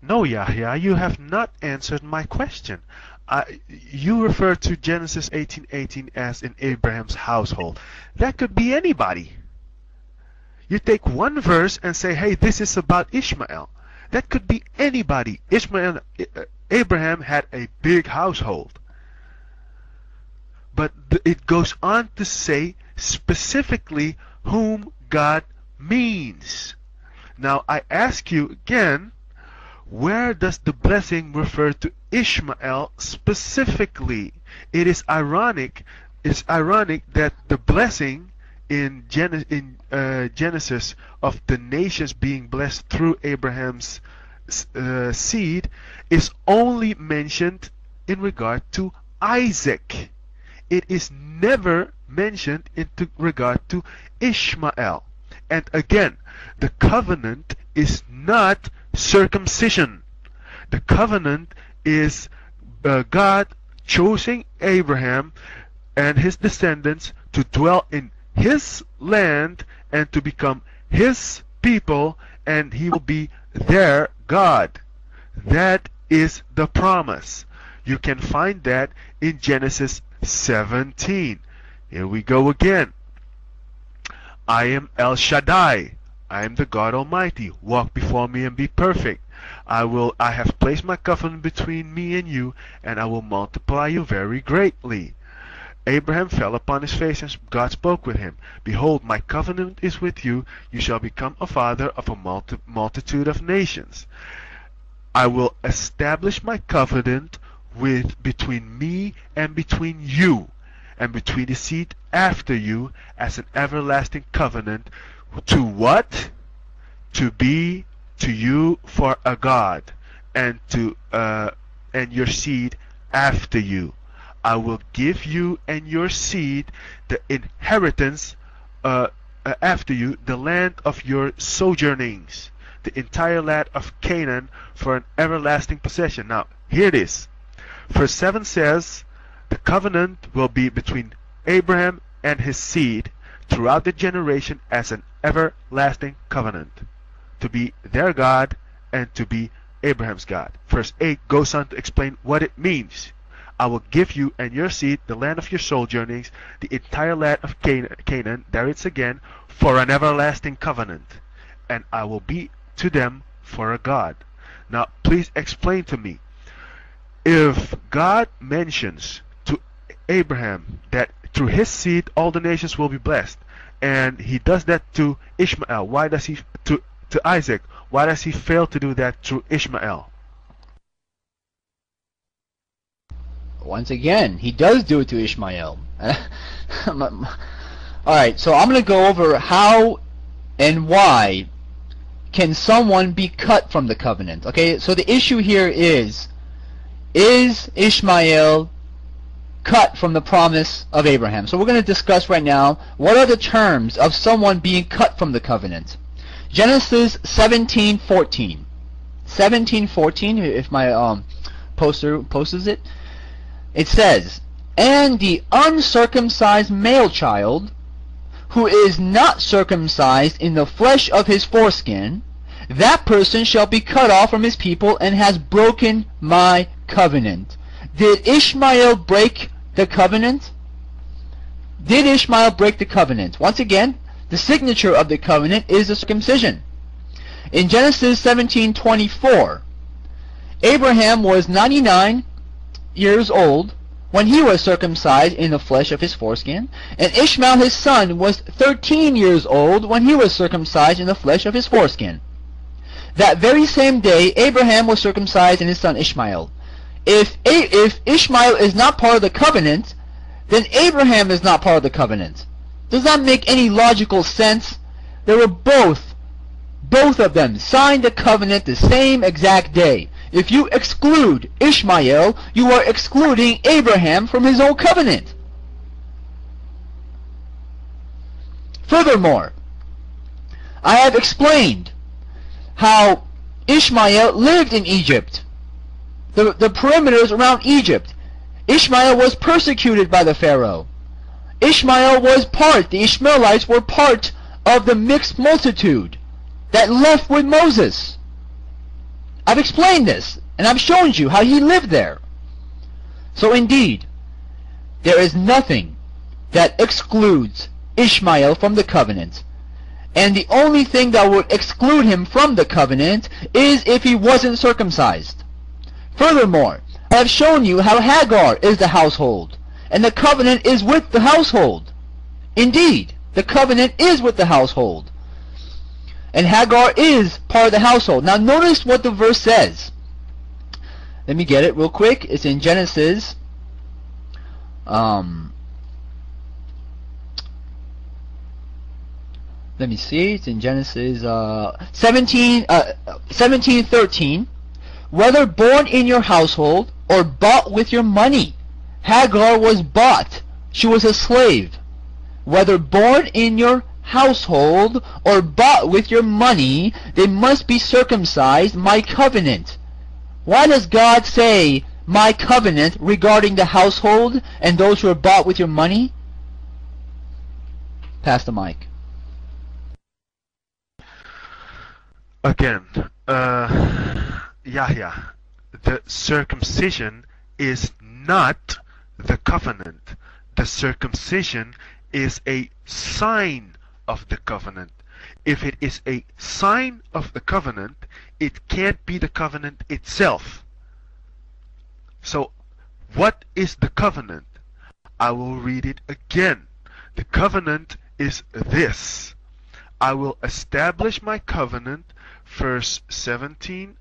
No, Yahya, you have not answered my question. You refer to Genesis 18:18 as in Abraham's household. That could be anybody. You take one verse and say, hey, this is about Ishmael. That could be anybody. Abraham had a big household. But it goes on to say specifically whom God means. Now I ask you again, where does the blessing refer to Ishmael specifically? It is ironic. It's ironic that the blessing in Genesis of the nations being blessed through Abraham's seed is only mentioned in regard to Isaac. It is never mentioned in regard to Ishmael. And again, the covenant is not circumcision. The covenant is God choosing Abraham and his descendants to dwell in his land and to become his people, and he will be their God. That is the promise. You can find that in Genesis 17. Here we go again. I am El Shaddai. I am the God Almighty. Walk before me and be perfect. I have placed my covenant between me and you, and I will multiply you very greatly. Abraham fell upon his face, and God spoke with him. Behold, my covenant is with you. You shall become a father of a multitude of nations. I will establish my covenant between me and between you, and between the seed after you, as an everlasting covenant. To what? To be to you for a God, and your seed after you. I will give you and your seed the inheritance after you, the land of your sojournings, the entire land of Canaan, for an everlasting possession. Now, here it is. Verse 7 says, the covenant will be between Abraham and his seed throughout the generation as an everlasting covenant, to be their God and to be Abraham's God. Verse 8 goes on to explain what it means. I will give you and your seed the land of your sojournings, the entire land of Canaan, there it's again, for an everlasting covenant, and I will be to them for a God. Now please explain to me, if God mentions to Abraham that through his seed all the nations will be blessed, and he does that to Ishmael, why does he to Isaac, why does he fail to do that through Ishmael? Once again, he does do it to Ishmael. Alright, so I'm going to go over how and why can someone be cut from the covenant. Okay, so the issue here is Ishmael cut from the promise of Abraham? So we're going to discuss right now what are the terms of someone being cut from the covenant. Genesis 17:14. 17:14, if my poster posts it. It says, and the uncircumcised male child, who is not circumcised in the flesh of his foreskin, that person shall be cut off from his people and has broken my covenant. Did Ishmael break the covenant? Did Ishmael break the covenant? Once again, the signature of the covenant is the circumcision. In Genesis 17:24, Abraham was 99 years old when he was circumcised in the flesh of his foreskin, and Ishmael his son was 13 years old when he was circumcised in the flesh of his foreskin. That very same day Abraham was circumcised in his son Ishmael. If Ishmael is not part of the covenant, then Abraham is not part of the covenant. Does that make any logical sense? They were both of them signed the covenant the same exact day. If you exclude Ishmael, you are excluding Abraham from his own covenant. Furthermore, I have explained how Ishmael lived in Egypt, the perimeters around Egypt. Ishmael was persecuted by the Pharaoh. The Ishmaelites were part of the mixed multitude that left with Moses. I've explained this, and I've shown you how he lived there. So indeed, there is nothing that excludes Ishmael from the covenant. And the only thing that would exclude him from the covenant is if he wasn't circumcised. Furthermore, I have shown you how Hagar is the household, and the covenant is with the household. Indeed, the covenant is with the household. And Hagar is part of the household. Now notice what the verse says. Let me get it real quick. It's in Genesis. Let me see. It's in Genesis 17:13. Whether born in your household or bought with your money. Hagar was bought. She was a slave. Whether born in your household or bought with your money, they must be circumcised, my covenant. Why does God say my covenant regarding the household and those who are bought with your money? Pass the mic. Again, Yahya, the circumcision is not the covenant. The circumcision is a sign of the covenant. If it is a sign of the covenant, it can't be the covenant itself. So, what is the covenant? I will read it again. The covenant is this. I will establish my covenant, verse 17,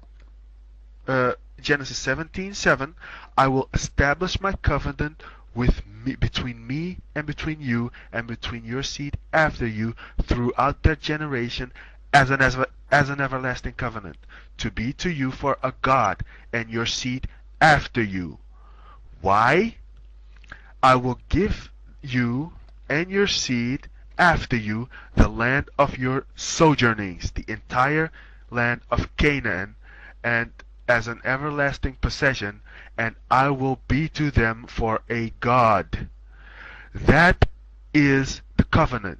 Genesis 17:7. I will establish my covenant with me, between me and between you and between your seed after you throughout their generation as an everlasting covenant, to be to you for a God and your seed after you. Why? I will give you and your seed after you the land of your sojournings, the entire land of Canaan, and as an everlasting possession, and I will be to them for a God. That is the covenant.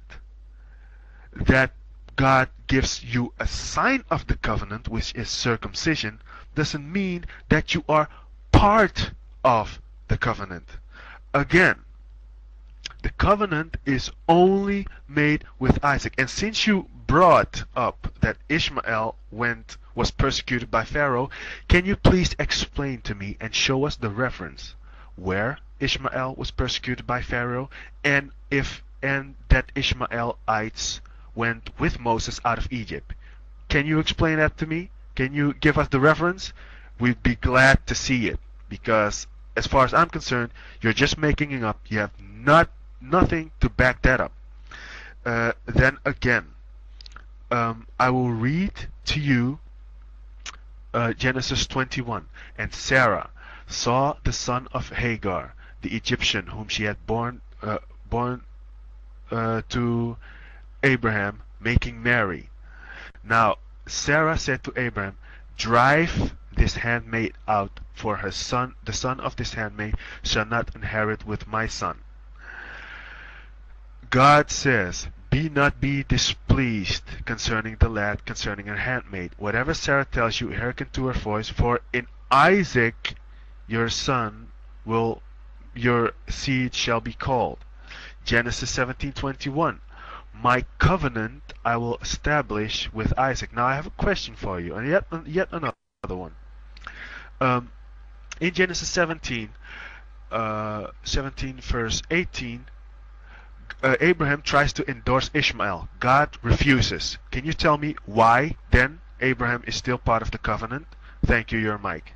That God gives you a sign of the covenant, which is circumcision, doesn't mean that you are part of the covenant. Again, the covenant is only made with Isaac. And since you brought up that Ishmael was persecuted by Pharaoh, can you please explain to me and show us the reference where Ishmael was persecuted by Pharaoh, and that Ishmaelites went with Moses out of Egypt? Can you explain that to me? Can you give us the reference? We'd be glad to see it, because as far as I'm concerned, you're just making it up. You have nothing to back that up. Then again, I will read to you Genesis 21. And Sarah saw the son of Hagar, the Egyptian, whom she had born to Abraham, making merry. Now Sarah said to Abraham, drive this handmaid out, for her son, the son of this handmaid, shall not inherit with my son. God says, be not be displeased concerning the lad, concerning her handmaid. Whatever Sarah tells you, hearken to her voice, for in Isaac your son your seed shall be called. Genesis 17:21. My covenant I will establish with Isaac. Now I have a question for you, and yet another one. In Genesis 17 verse 18, Abraham tries to endorse Ishmael. God refuses. Can you tell me why then Abraham is still part of the covenant? Thank you, your mic.